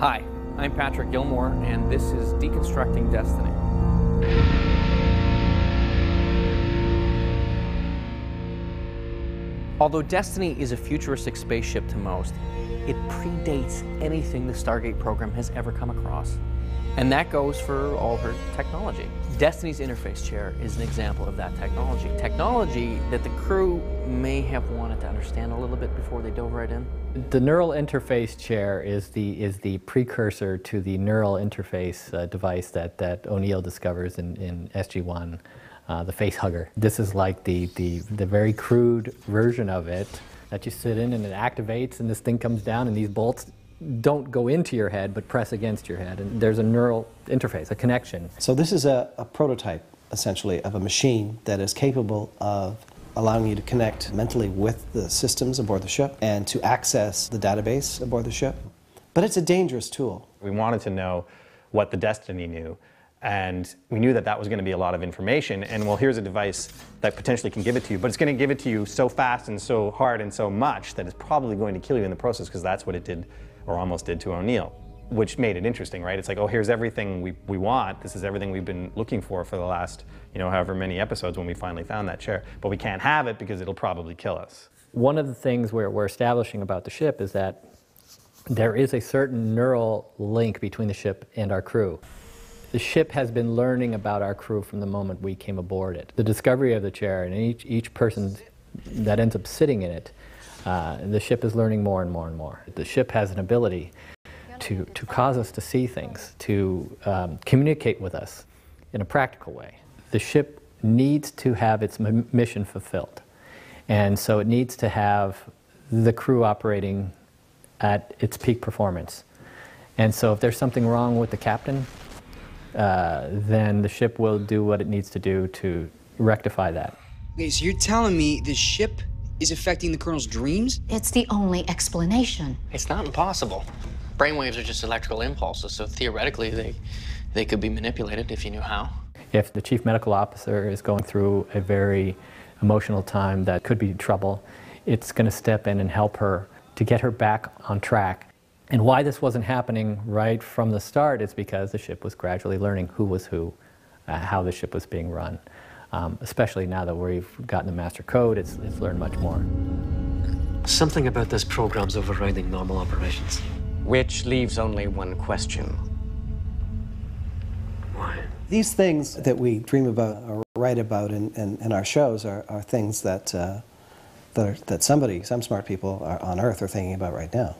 Hi, I'm Patrick Gilmore, and this is Deconstructing Destiny. Although Destiny is a futuristic spaceship to most, it predates anything the Stargate program has ever come across. And that goes for all her technology. Destiny's interface chair is an example of that technology. Technology that the crew may have wanted to understand a little bit before they dove right in. The neural interface chair is the precursor to the neural interface device that O'Neill discovers in SG1, the face hugger. This is like the very crude version of it that you sit in and it activates and this thing comes down and these bolts don't go into your head but press against your head, and there's a neural interface, a connection. So this is a prototype, essentially, of a machine that is capable of allowing you to connect mentally with the systems aboard the ship and to access the database aboard the ship. But it's a dangerous tool. We wanted to know what the Destiny knew, and we knew that that was going to be a lot of information, and well, here's a device that potentially can give it to you, but it's going to give it to you so fast and so hard and so much that it's probably going to kill you in the process, because that's what it did, or almost did, to O'Neill, which made it interesting, right? It's like, oh, here's everything we want. This is everything we've been looking for the last, however many episodes when we finally found that chair. But we can't have it because it'll probably kill us. One of the things we're establishing about the ship is that there is a certain neural link between the ship and our crew. The ship has been learning about our crew from the moment we came aboard it. The discovery of the chair and each person that ends up sitting in it, the ship is learning more and more and more. The ship has an ability to cause us to see things, to communicate with us in a practical way. The ship needs to have its mission fulfilled, and so it needs to have the crew operating at its peak performance. And so if there's something wrong with the captain, then the ship will do what it needs to do to rectify that. Okay, so you're telling me the ship is affecting the Colonel's dreams? It's the only explanation. It's not impossible. Brainwaves are just electrical impulses, so theoretically they could be manipulated if you knew how. If the chief medical officer is going through a very emotional time that could be trouble, it's going to step in and help her to get her back on track. And why this wasn't happening right from the start is because the ship was gradually learning who was who, how the ship was being run. Especially now that we've gotten the master code, it's learned much more. Something about this program's overriding normal operations. Which leaves only one question. Why? These things that we dream about or write about in our shows are things that some smart people on Earth are thinking about right now.